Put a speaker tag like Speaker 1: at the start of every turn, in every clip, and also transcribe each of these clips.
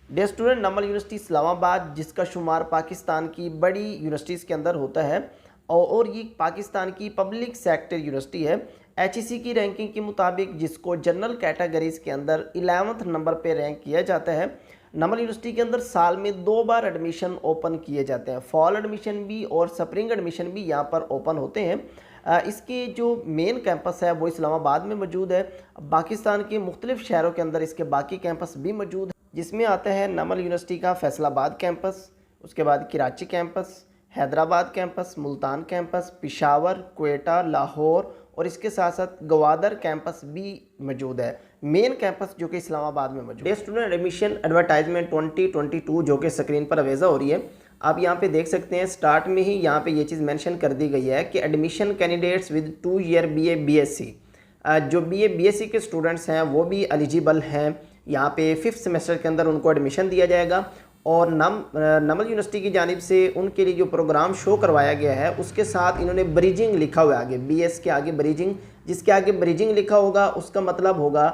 Speaker 1: Day student, नमल university Islamabad जिसका शुमार पाकिस्तान की बड़ी यूनिवर्सिटीज़ के अंदर होता है और ये पाकिस्तान की पब्लिक सेक्टर यूनिवर्सिटी है। एचईसी की रैंकिंग के मुताबिक जिसको जनरल कैटेगरीज़ के अंदर 11वें नंबर पे रैंक किया जाता है। नमल यूनिवर्सिटी के अंदर साल में 2 बार एडमिशन ओपन किए जाते हैं। फॉल एडमिशन भी और स्प्रिंग एडमिशन भी यहाँ पर ओपन होते हैं। इसके जो मेन कैंपस है वो इस्लामाबाद में मौजूद है। पाकिस्तान के मुख्तलिफ शहरों के अंदर इसके बाकी कैंपस भी मौजूद है, जिसमें आता है नमल यूनिवर्सिटी का फैसलाबाद कैंपस, उसके बाद Karachi campus, Hyderabad campus, Multan campus, Peshawar, Quetta, Lahore और इसके साथ साथ गवादर कैंपस भी मौजूद है। मेन कैंपस जो कि इस्लामाबाद में मौजूद है। स्टूडेंट एडमिशन एडवर्टाइजमेंट 2022 जो कि स्क्रीन पर अवेजा हो रही है, आप यहाँ पे देख सकते हैं। स्टार्ट में ही यहाँ पे ये चीज़ मेंशन कर दी गई है कि admission candidates with 2 year BA BSc, जो बीए बीएससी के स्टूडेंट्स हैं वो भी एलिजिबल हैं। यहाँ पे 5th सेमेस्टर के अंदर उनको एडमिशन दिया जाएगा और नमल यूनिवर्सिटी की जानिब से उनके लिए जो प्रोग्राम शो करवाया गया है उसके साथ इन्होंने ब्रिजिंग लिखा हुआ है आगे, बीएस के आगे ब्रिजिंग, जिसके आगे ब्रिजिंग लिखा होगा उसका मतलब होगा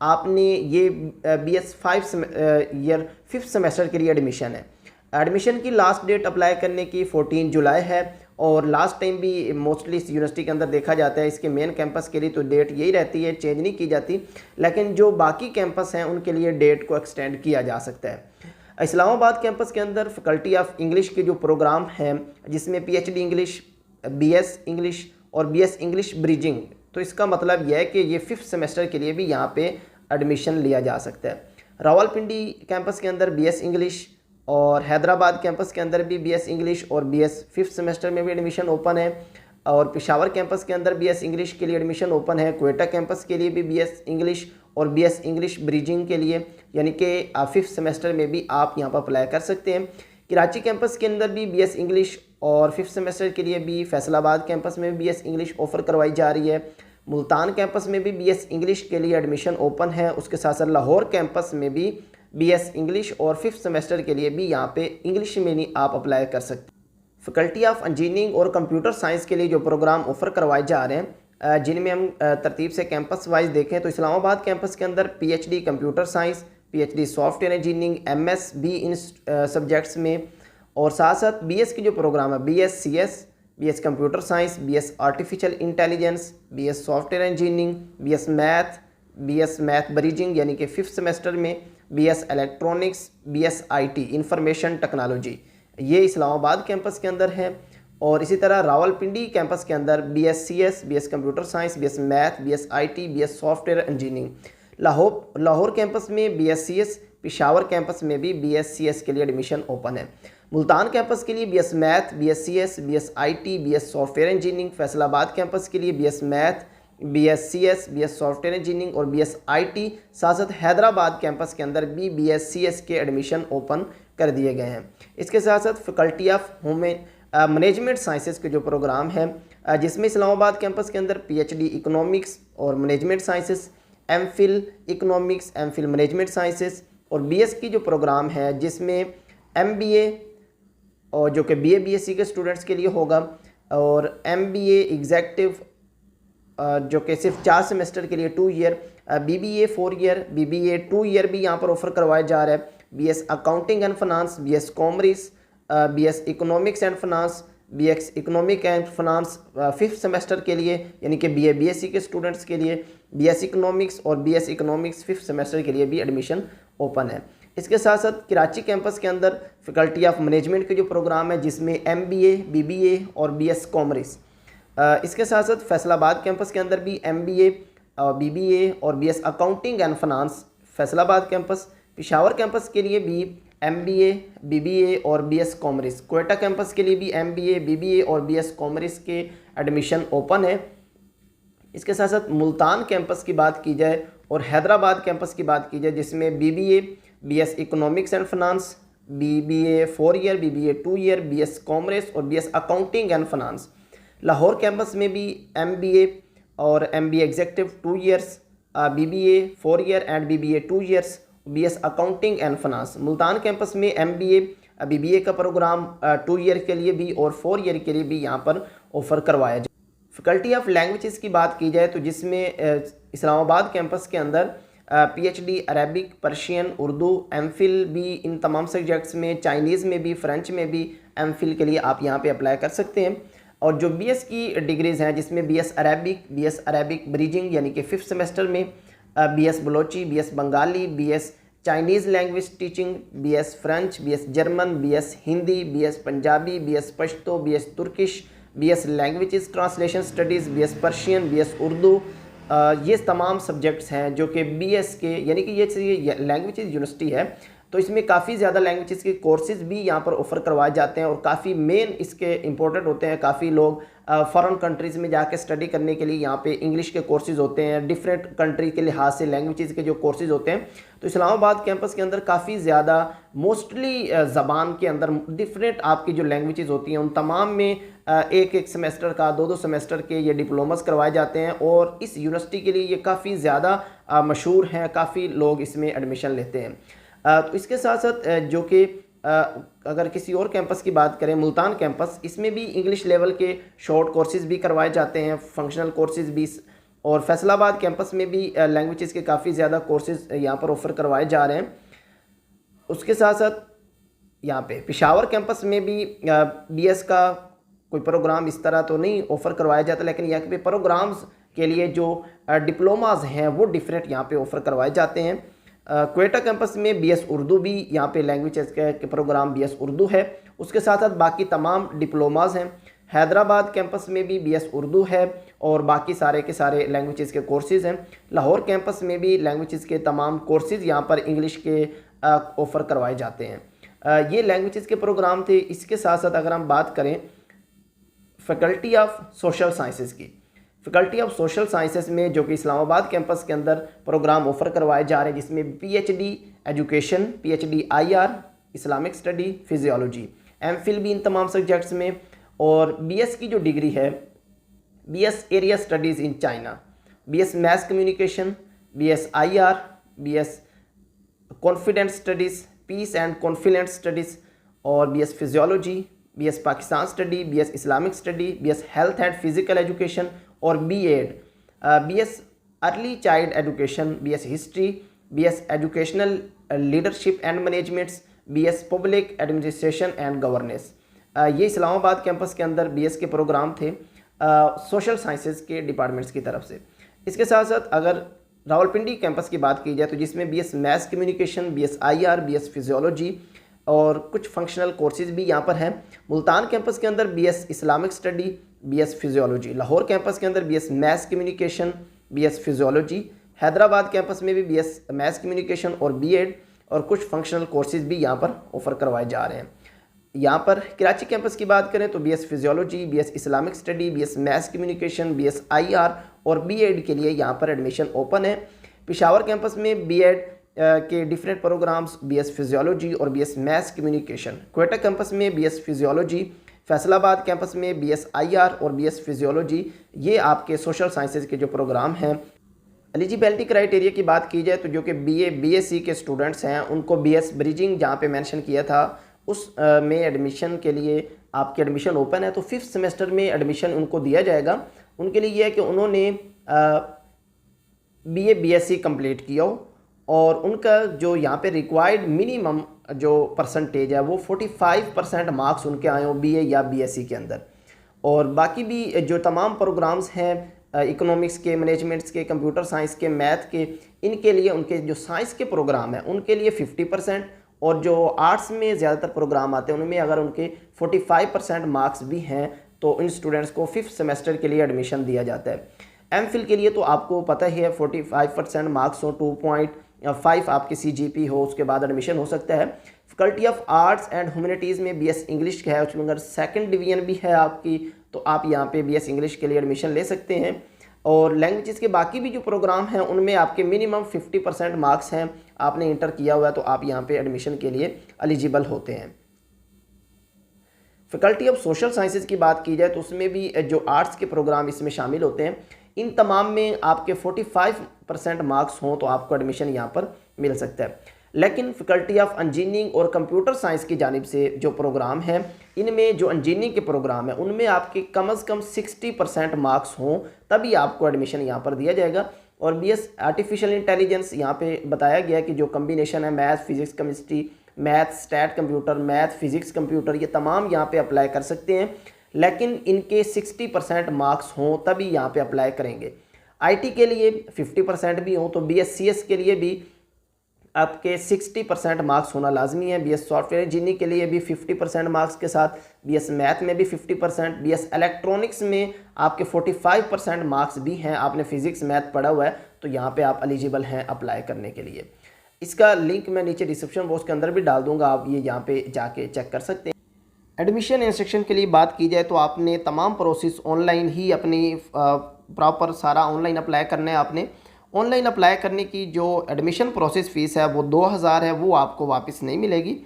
Speaker 1: आपने ये बीएस 5th सेमेस्टर के लिए एडमिशन है। एडमिशन की लास्ट डेट अप्लाई करने की 14 जुलाई है और लास्ट टाइम भी मोस्टली इस यूनिवर्सिटी के अंदर देखा जाता है इसके मेन कैंपस के लिए तो डेट यही रहती है, चेंज नहीं की जाती। लेकिन जो बाकी कैंपस हैं उनके लिए डेट को एक्सटेंड किया जा सकता है। इस्लामाबाद कैंपस के अंदर फैकल्टी ऑफ इंग्लिश के जो प्रोग्राम हैं जिसमें पीएचडी इंग्लिश, बीएस इंग्लिश और बीएस इंग्लिश ब्रिजिंग, तो इसका मतलब यह है कि ये 5th सेमेस्टर के लिए भी यहाँ पे एडमिशन लिया जा सकता है। रावलपिंडी कैंपस के अंदर बीएस इंग्लिश और हैदराबाद कैंपस के अंदर भी बीएस इंग्लिश और बीएस 5th सेमेस्टर में भी एडमिशन ओपन है और पेशावर कैंपस के अंदर बीएस इंग्लिश के लिए एडमिशन ओपन है। क्वेटा कैंपस के लिए भी बीएस इंग्लिश और बीएस इंग्लिश ब्रिजिंग के लिए यानी कि 5th सेमेस्टर में भी आप यहाँ पर अप्लाई कर सकते हैं। कराची कैंपस के अंदर भी बीएस इंग्लिश और 5th सेमेस्टर के लिए भी फैसलाबाद कैंपस में भी बीएस इंग्लिश ऑफर करवाई जा रही है। मुल्तान कैंपस में भी बीएस इंग्लिश के लिए एडमिशन ओपन है। उसके साथ साथ लाहौर कैंपस में भी बीएस इंग्लिश और 5th सेमेस्टर के लिए भी यहाँ पे इंग्लिश में नहीं आप अप्लाई कर सकते। फैकल्टी ऑफ इंजीनियरिंग और कंप्यूटर साइंस के लिए जो प्रोग्राम ऑफर करवाए जा रहे हैं जिनमें हम तरतीब से कैंपस वाइज देखें तो इस्लामाबाद कैंपस के अंदर PhD computer science, PhD software engineering, MS भी इन सब्जेक्ट्स में और साथ साथ बीएस की जो प्रोग्राम है BS CS, BS computer science, BS artificial intelligence, BS software engineering, BS math bridging यानी कि 5th सेमेस्टर में, BS electronics, BS IT information technology, ये इस्लामाबाद कैंपस के अंदर है। और इसी तरह रावलपिंडी कैंपस के अंदर BS CS, BS computer science, BS math, BS IT, BS software engineering. Lahore campus में बीएस सीएस, पेशावर कैंपस में भी बीएस सीएस के लिए एडमिशन ओपन है। मुल्तान कैंपस के लिए BS math, BS CS, BS IT, BS software engineering. Faisalabad campus के लिए BS math, BS CS, BS software engineering और बीएस आईटी। साथ साथ हैदराबाद कैंपस के अंदर भी बीएस सीएस के एडमिशन ओपन कर दिए गए हैं। इसके साथ साथ फैकल्टी ऑफ मैनेजमेंट साइंसेस के जो प्रोग्राम है जिसमें इस्लामाबाद कैंपस के अंदर पीएचडी इकोनॉमिक्स और management sciences, MPhil economics, MPhil management sciences और बीएस की जो प्रोग्राम है जिसमें एमबीए और जो कि बीए बीएससी के स्टूडेंट्स के लिए होगा और एमबीए एग्जेक्टिव जो कि सिर्फ 4 सेमेस्टर के लिए 2 year, BBA 4 year, BBA 2 year भी यहाँ पर ऑफर करवाया जा रहा है। BS accounting and finance, BS commerce, BS economics and finance, BS economic and finance 5th semester के लिए यानी कि बीए बीएससी के स्टूडेंट्स के लिए, बीएस इकोनॉमिक्स और बीएस इकोनॉमिक्स 5th सेमेस्टर के लिए भी एडमिशन ओपन है। इसके साथ साथ कराची कैंपस के अंदर फैकल्टी ऑफ मैनेजमेंट के जो प्रोग्राम है जिसमें एमबीए, बीबीए और बीएस कॉमर्स। इसके साथ साथ फैसलाबाद कैंपस के अंदर भी एमबीए, बीबीए और BS accounting and finance Faisalabad campus. Peshawar campus के लिए भी एमबीए, बीबीए और बीएस कॉमर्स। क्वेटा कैंपस के लिए भी एमबीए, बीबीए और बीएस कॉमर्स के एडमिशन ओपन है। इसके साथ साथ मुल्तान कैंपस की बात की जाए और हैदराबाद कैंपस की बात की जाए जिसमें BBA, BS economics and finance, BBA 4 year, BBA 2 year, BS commerce और BS accounting and finance. Lahore campus में भी एमबीए और MBA executive 2 years, BBA 4 year and BBA 2 years, BS accounting and finance. Multan campus में एमबीए, बीबीए का program 2 year के लिए भी और 4 ईयर के लिए भी यहाँ पर ऑफर करवाया जाए। फैकल्टी ऑफ लैंग्वेजेस की बात की जाए तो जिसमें इस्लामाबाद कैंपस के अंदर PhD Arabic, Persian, Urdu, MPhil भी इन तमाम सब्जेक्ट्स में, चाइनीज़ में भी, फ्रेंच में भी एमफिल के लिए आप यहाँ पे अप्लाई कर सकते हैं। और जो बीएस की डिग्रीज़ हैं जिसमें बीएस अरेबिक ब्रिजिंग यानी कि 5th सेमेस्टर में, BS Balochi, BS Bengali, BS Chinese language teaching, BS French, BS German, BS Hindi, BS Punjabi, BS Pashto, BS Turkish, BS languages translation studies, BS Persian, BS Urdu, ये तमाम सब्जेक्ट्स हैं जो कि बीएस के यानी कि ये लैंग्वेजेस यूनिवर्सिटी है, तो इसमें काफ़ी ज़्यादा लैंग्वेजेस के कोर्सेज भी यहाँ पर ऑफ़र करवाए जाते हैं और काफ़ी मेन इसके इंपॉर्टेंट होते हैं। काफ़ी लोग फॉरेन कंट्रीज़ में जाके स्टडी करने के लिए यहाँ पे इंग्लिश के कोर्सेज होते हैं, डिफरेंट कंट्री के लिहाज से लैंग्वेजेस के जो कोर्सेज होते हैं। तो इस्लामाबाद कैंपस के अंदर काफ़ी ज़्यादा मोस्टली ज़बान के अंदर डिफरेंट आपकी जो लैंग्वेजेस होती हैं उन तमाम में एक एक सेमेस्टर का, दो सेमेस्टर के ये डिप्लोमास करवाए जाते हैं और इस यूनिवर्सिटी के लिए ये काफ़ी ज़्यादा मशहूर हैं, काफ़ी लोग इसमें एडमिशन लेते हैं। तो इसके साथ साथ जो कि अगर किसी और कैंपस की बात करें, मुल्तान कैंपस, इसमें भी इंग्लिश लेवल के शॉर्ट कोर्सेज़ भी करवाए जाते हैं, फंक्शनल कोर्सेज़ भी। और फैसलाबाद कैंपस में भी लैंग्वेजेस के काफ़ी ज़्यादा कोर्सेज़ यहाँ पर ऑफ़र करवाए जा रहे हैं। उसके साथ साथ यहाँ पे पेशावर कैंपस में भी बीएस का कोई प्रोग्राम इस तरह तो नहीं ऑफ़र करवाया जाता, लेकिन यहाँ पे प्रोग्राम्स के लिए जो डिप्लोमाज हैं वो डिफरेंट यहाँ पे ऑफ़र करवाए जाते हैं। क्वेटा कैंपस में बीएस उर्दू भी यहाँ पे लैंग्वेजेस के प्रोग्राम बीएस उर्दू है। उसके साथ साथ बाकी तमाम डिप्लोमाज हैं। हैदराबाद कैंपस में भी बीएस उर्दू है और बाकी सारे के सारे लैंग्वेजेस के कोर्सेज़ हैं। लाहौर कैंपस में भी लैंग्वेजेस के तमाम कोर्सेज़ यहाँ पर इंग्लिश के ऑफ़र करवाए जाते हैं। ये लैंग्वेजेस के प्रोग्राम थे। इसके साथ साथ अगर हम बात करें फैकल्टी ऑफ सोशल साइंसेज़ की, फैकल्टी ऑफ सोशल साइंसेस में जो कि इस्लामाबाद कैंपस के अंदर प्रोग्राम ऑफ़र करवाए जा रहे हैं, जिसमें PhD education, PhD IR, Islamic study, physiology, MPhil भी इन तमाम सब्जेक्ट्स में। और बीएस की जो डिग्री है, BS area studies in China, BS mass communication, BS IR, BS confidence studies, peace and confidence studies, और BS physiology, BS Pakistan study, BS Islamic study, BS health and physical education, और BEd, BS early child education, BS history, BS educational leadership and managements, BS public administration and governance. ये Islamabad campus के अंदर BS के programme थे social sciences के departments की तरफ से। इसके साथ साथ अगर रावलपिंडी कैंपस की बात की जाए तो जिसमें BS mass communication, BS IR, BS physiology और कुछ फंक्शनल कोर्सेज भी यहाँ पर हैं। मुल्तान कैंपस के अंदर BS Islamic study, BS physiology, Lahore campus के अंदर BS mass communication, BS physiology, Hyderabad campus में भी बीएस मैस कम्युनिकेशन और बीएड और कुछ फंक्शनल कोर्सेज भी यहाँ पर ऑफ़र करवाए जा रहे हैं। यहाँ पर कराची कैंपस की बात करें तो BS physiology, BS Islamic study, BS mass communication, BS IR और बीएड के लिए यहाँ पर एडमिशन ओपन है। पेशावर कैंपस में बीएड के डिफरेंट प्रोग्राम्स, बीएस फिजियोलॉजी और BS mass communication. Quetta campus में बीएस फिजियोलॉजी, फैसलाबाद कैंपस में बीएस आईआर और बीएस फिजियोलॉजी, ये आपके सोशल साइंसेज के जो प्रोग्राम हैं। एलिजिबिलिटी क्राइटेरिया की बात की जाए तो जो कि बीएससी के स्टूडेंट्स हैं उनको बीएस ब्रिजिंग जहाँ पे मेंशन किया था उस में एडमिशन के लिए आपकी एडमिशन ओपन है। तो 5th सेमेस्टर में एडमिशन उनको दिया जाएगा। उनके लिए यह है कि उन्होंने बीएससी कंप्लीट किया हो और उनका जो यहाँ पे रिक्वायर्ड मिनिमम जो परसेंटेज है वो 45% मार्क्स उनके आए हो बीए या बीएससी के अंदर। और बाकी भी जो तमाम प्रोग्राम्स हैं इकोनॉमिक्स के, मैनेजमेंट्स के, कंप्यूटर साइंस के, मैथ के, इनके लिए उनके जो साइंस के प्रोग्राम हैं उनके लिए 50% और जो आर्ट्स में ज़्यादातर प्रोग्राम आते हैं उनमें अगर उनके 45% मार्क्स भी हैं तो इन स्टूडेंट्स को 5th सेमेस्टर के लिए एडमिशन दिया जाता है। एमफिल के लिए तो आपको पता ही है 45% मार्क्स हो, 2.5 आपकी CGP हो, उसके बाद एडमिशन हो सकता है। Faculty of arts and humanities में बीएस इंग्लिश है, उसमें अगर 2nd डिवीजन भी है आपकी तो आप यहाँ पे बीएस इंग्लिश के लिए एडमिशन ले सकते हैं। और लैंग्वेजेस के बाकी भी जो प्रोग्राम हैं उनमें आपके मिनिमम 50% मार्क्स हैं, आपने इंटर किया हुआ है तो आप यहाँ पे एडमिशन के लिए एलिजिबल होते हैं। फैकल्टी ऑफ सोशल साइंसेज की बात की जाए तो उसमें भी जो आर्ट्स के प्रोग्राम इसमें शामिल होते हैं, इन तमाम में आपके 45% मार्क्स हों तो आपको एडमिशन यहाँ पर मिल सकता है। लेकिन फैकल्टी ऑफ इंजीनियरिंग और कंप्यूटर साइंस की जानिब से जो प्रोग्राम हैं इनमें जो इंजीनियरिंग के प्रोग्राम है उनमें आपके कम से कम 60% मार्क्स हों तभी आपको एडमिशन यहाँ पर दिया जाएगा। और बीएस आर्टिफिशियल इंटेलिजेंस यहाँ पे बताया गया कि जो कम्बिनेशन है math physics chemistry, math stat computer, math physics computer, ये तमाम यहाँ पे अप्लाई कर सकते हैं, लेकिन इनके 60% मार्क्स हों तभी यहाँ पे अप्लाई करेंगे। आईटी के लिए 50% भी हों तो बीएससीएस के लिए भी आपके 60% मार्क्स होना लाजमी है। बीएस सॉफ्टवेयर इंजीनियरिंग के लिए भी 50% मार्क्स के साथ, बीएस मैथ में भी 50%, बीएस इलेक्ट्रॉनिक्स में आपके 45% मार्क्स भी हैं। आपने फिजिक्स मैथ पढ़ा हुआ है तो यहाँ पे आप एलिजिबल हैं अप्लाई करने के लिए। इसका लिंक मैं नीचे डिस्क्रिप्शन बॉक्स के अंदर भी डाल दूंगा, आप ये यहाँ पे जाके चेक कर सकते हैं। एडमिशन इंस्ट्रक्शन के लिए बात की जाए तो आपने तमाम प्रोसेस ऑनलाइन ही अपनी प्रॉपर सारा ऑनलाइन अप्लाई करना है। आपने ऑनलाइन अप्लाई करने की जो एडमिशन प्रोसेस फ़ीस है वो 2000 है, वो आपको वापस नहीं मिलेगी।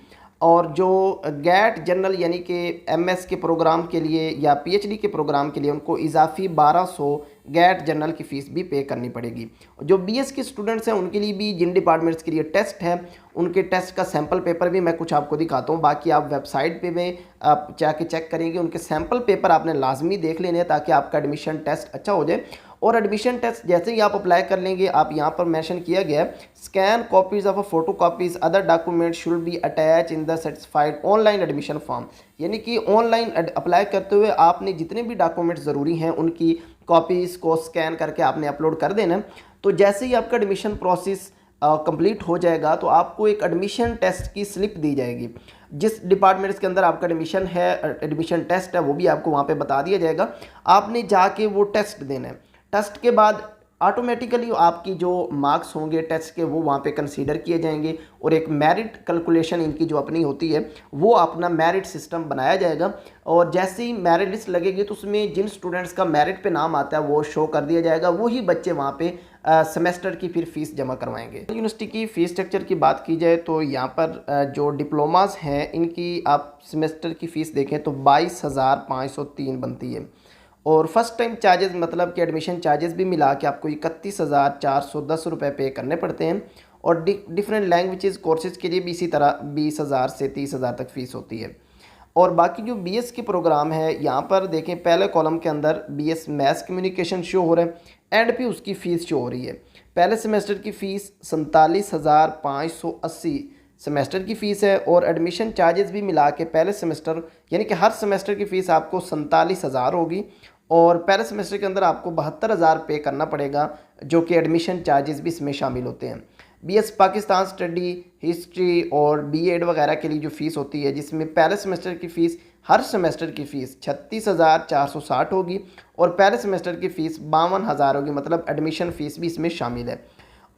Speaker 1: और जो गैट जनरल यानी कि एमएस के प्रोग्राम के लिए या पीएचडी के प्रोग्राम के लिए उनको इजाफी 1200 गैट जनरल की फ़ीस भी पे करनी पड़ेगी। जो बीएस के स्टूडेंट्स हैं उनके लिए भी जिन डिपार्टमेंट्स के लिए टेस्ट है उनके टेस्ट का सैम्पल पेपर भी मैं कुछ आपको दिखाता हूँ। बाकी आप वेबसाइट पे में आप जाके चेक करेंगे, उनके सैम्पल पेपर आपने लाजमी देख लेने हैं ताकि आपका एडमिशन टेस्ट अच्छा हो जाए। और एडमिशन टेस्ट जैसे ही आप अप्लाई कर लेंगे, आप यहाँ पर मेंशन किया गया है scan copies of photo copies other document should be attach in the satisfied online admission form. यानी कि ऑनलाइन अप्लाई करते हुए आपने जितने भी डॉक्यूमेंट्स ज़रूरी हैं उनकी कॉपीज़ को स्कैन करके आपने अपलोड कर देना। तो जैसे ही आपका एडमिशन प्रोसेस कंप्लीट हो जाएगा तो आपको एक एडमिशन टेस्ट की स्लिप दी जाएगी। जिस डिपार्टमेंट्स के अंदर आपका एडमिशन है, एडमिशन टेस्ट है, वो भी आपको वहाँ पे बता दिया जाएगा। आपने जाके वो टेस्ट देना है। टेस्ट के बाद ऑटोमेटिकली आपकी जो मार्क्स होंगे टेस्ट के वो वहाँ पे कंसीडर किए जाएंगे और एक मेरिट कैलकुलेशन इनकी जो अपनी होती है वो अपना मेरिट सिस्टम बनाया जाएगा। और जैसे ही मेरिट लिस्ट लगेगी तो उसमें जिन स्टूडेंट्स का मेरिट पे नाम आता है वो शो कर दिया जाएगा, वही बच्चे वहाँ पे सेमेस्टर की फिर फीस जमा करवाएंगे। यूनिवर्सिटी की फ़ीस स्ट्रक्चर की बात की जाए तो यहाँ पर जो डिप्लोमास हैं इनकी आप सेमेस्टर की फ़ीस देखें तो 22,503 बनती है। और फर्स्ट टाइम चार्जेस मतलब कि एडमिशन चार्जेस भी मिला के आपको 31,410 रुपये पे करने पड़ते हैं। और डिफरेंट लैंग्वेजेस कोर्सेज़ के लिए भी इसी तरह 20,000 से 30,000 तक फ़ीस होती है। और बाकी जो बीएस के प्रोग्राम है यहाँ पर देखें पहले कॉलम के अंदर बीएस मैथ्स कम्युनिकेशन शो हो रहा है एंड पे उसकी फ़ीस शो हो रही है। पहले सेमेस्टर की फ़ीस 47,580 सेमेस्टर की फ़ीस है। और एडमिशन चार्जेस भी मिला के पहले सेमेस्टर यानी कि हर सेमेस्टर की फ़ीस आपको 47,000 होगी और पहले सेमेस्टर के अंदर आपको 72,000 पे करना पड़ेगा, जो कि एडमिशन चार्जेस भी इसमें शामिल होते हैं। बीएस पाकिस्तान स्टडी हिस्ट्री और बीएड वगैरह के लिए जो फ़ीस होती है जिसमें पहले सेमेस्टर की फ़ीस हर सेमेस्टर की फ़ीस 36,460 होगी और पहले सेमेस्टर की फ़ीस 52,000 होगी, मतलब एडमिशन फ़ीस भी इसमें शामिल है।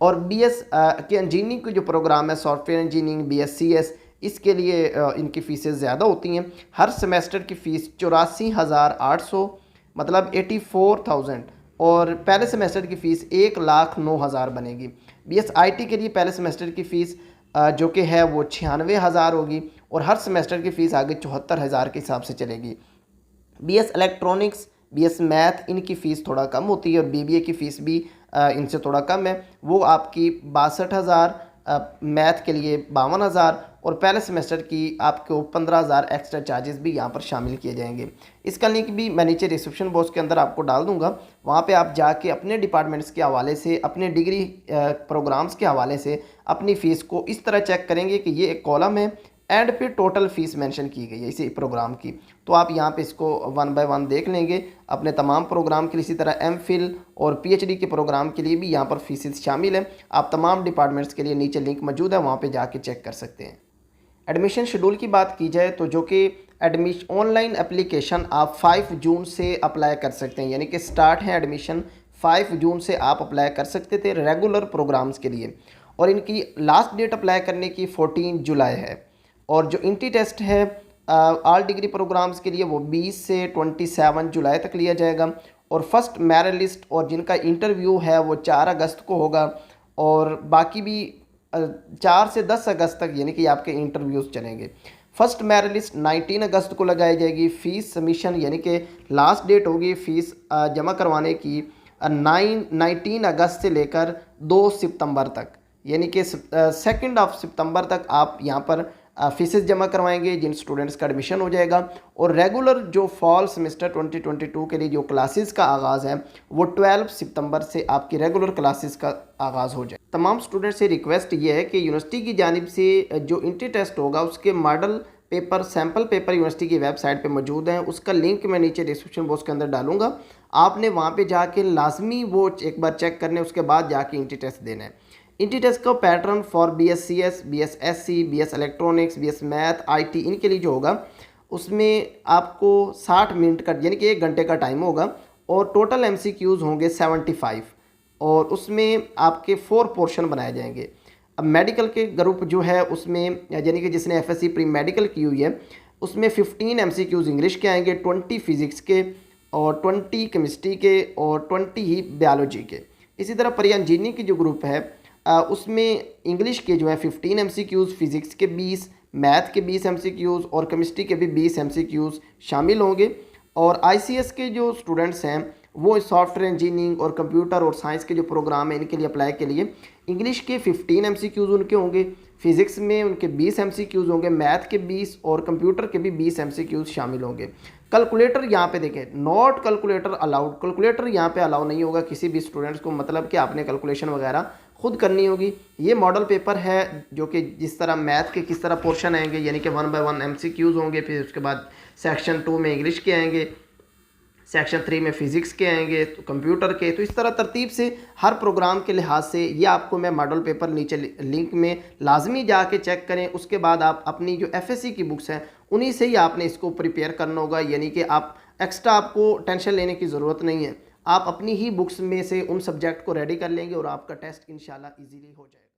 Speaker 1: और बीएस के इंजीनियरिंग के जो प्रोग्राम है सॉफ्टवेयर इंजीनियरिंग बीएससीएस, इसके लिए इनकी फ़ीसें ज़्यादा होती हैं। हर सेमेस्टर की फ़ीस 84,800 मतलब 84,000 और पहले सेमेस्टर की फ़ीस 1,09,000 बनेगी। बीएस आईटी के लिए पहले सेमेस्टर की फ़ीस जो कि है वो 96,000 होगी और हर सेमेस्टर की फ़ीस आगे 74,000 के हिसाब से चलेगी। बीएस इलेक्ट्रॉनिक्स बीएस मैथ इनकी फ़ीस थोड़ा कम होती है और बीबीए की फ़ीस भी इनसे थोड़ा कम है, वो आपकी 62,000, मैथ के लिए 52,000 और पहले सेमेस्टर की आपको 15,000 एक्स्ट्रा चार्जेस भी यहाँ पर शामिल किए जाएंगे। इसका लिंक भी मैं नीचे डिस्क्रिप्शन बॉक्स के अंदर आपको डाल दूंगा, वहाँ पे आप जाके अपने डिपार्टमेंट्स के हवाले से अपने डिग्री प्रोग्राम्स के हवाले से अपनी फ़ीस को इस तरह चेक करेंगे कि ये एक कॉलम है एंड पे टोटल फ़ीस मेंशन की गई है इसी प्रोग्राम की। तो आप यहाँ पे इसको 1 बाय 1 देख लेंगे अपने तमाम प्रोग्राम के लिए। इसी तरह एमफिल और पीएचडी के प्रोग्राम के लिए भी यहाँ पर फीसेस शामिल है। आप तमाम डिपार्टमेंट्स के लिए नीचे लिंक मौजूद है, वहाँ पे जाके चेक कर सकते हैं। एडमिशन शेड्यूल की बात की जाए तो जो कि एडमिशन ऑनलाइन एप्लीकेशन आप 5 जून से अप्लाई कर सकते हैं, यानी कि स्टार्ट है एडमिशन 5 जून से आप अप्लाई कर सकते थे रेगुलर प्रोग्राम्स के लिए और इनकी लास्ट डेट अप्लाई करने की 14 जुलाई है। और जो इंटी टेस्ट है ऑल डिग्री प्रोग्राम्स के लिए वो 20 से 27 जुलाई तक लिया जाएगा और फर्स्ट मेरिट लिस्ट और जिनका इंटरव्यू है वो 4 अगस्त को होगा और बाकी भी 4 से 10 अगस्त तक यानी कि आपके इंटरव्यूज़ चलेंगे। फर्स्ट मेरिट लिस्ट 19 अगस्त को लगाई जाएगी। फ़ीस सबमिशन यानी कि लास्ट डेट होगी फ़ीस जमा करवाने की 19 अगस्त से लेकर 2 सितंबर तक, यानी कि 2 सितंबर तक आप यहाँ पर फीसेस जमा करवाएंगे जिन स्टूडेंट्स का एडमिशन हो जाएगा। और रेगुलर जो फॉल सेमेस्टर 2022 के लिए जो क्लासेस का आगाज़ है वो 12 सितंबर से आपकी रेगुलर क्लासेस का आगाज़ हो जाए। तमाम स्टूडेंट से रिक्वेस्ट ये है कि यूनिवर्सिटी की जानिब से जो इंट्री टेस्ट होगा उसके model paper, sample paper university की वेबसाइट पे मौजूद हैं। उसका लिंक मैं नीचे डिस्क्रिप्शन बॉक्स के अंदर डालूंगा। आपने वहाँ पे जाके लाजमी वो एक बार चेक करने, उसके बाद जाके इंट्री टेस्ट देना है। इंट्री टेस्ट का pattern for BScs, BSsc, BS electronics, BS math, IT इनके लिए जो होगा उसमें आपको 60 मिनट का यानी कि 1 घंटे का टाइम होगा और टोटल MCQs होंगे 75 और उसमें आपके 4 पोर्शन बनाए जाएंगे। अब मेडिकल के ग्रुप जो है उसमें यानी कि जिसने FSC प्री मेडिकल की हुई है उसमें 15 MCQs इंग्लिश के आएंगे, 20 फिज़िक्स के और 20 केमिस्ट्री के और 20 ही बायोलॉजी के। इसी तरह प्री इंजीनियरिंग की जो ग्रुप है उसमें इंग्लिश के जो है 15 MCQs, फिज़िक्स के 20, मैथ के 20 MCQs और केमिस्ट्री के भी 20 MCQs शामिल होंगे। और ICS के जो स्टूडेंट्स हैं वो सॉफ्टवेयर इंजीनियरिंग और कंप्यूटर और साइंस के जो प्रोग्राम है इनके लिए अप्लाई के लिए इंग्लिश के 15 MCQs उनके होंगे, फिज़िक्स में उनके 20 MCQs होंगे, मैथ के 20 और कंप्यूटर के भी 20 MCQs शामिल होंगे। कैलकुलेटर यहाँ पे देखें, नॉट कैलकुलेटर अलाउड, कैलकुलेटर यहाँ पे अलाउ नहीं होगा किसी भी स्टूडेंट्स को, मतलब कि आपने कैलकुलेशन वगैरह खुद करनी होगी। ये मॉडल पेपर है जो कि जिस तरह मैथ के किस तरह पोर्शन आएंगे यानी कि 1 बाय 1 MCQs होंगे, फिर उसके बाद सेक्शन 2 में इंग्लिश के आएंगे, सेक्शन 3 में फिज़िक्स के आएंगे, तो कंप्यूटर के, तो इस तरह तरतीब से हर प्रोग्राम के लिहाज से ये आपको मैं मॉडल पेपर नीचे लिंक में लाजमी जाके चेक करें। उसके बाद आप अपनी जो FSC की बुक्स हैं उन्हीं से ही आपने इसको प्रिपेयर करना होगा, यानी कि आप एक्स्ट्रा आपको टेंशन लेने की ज़रूरत नहीं है। आप अपनी ही बुक्स में से उन सब्जेक्ट को रेडी कर लेंगे और आपका टेस्ट इंशाल्लाह ईजीली हो जाएगा।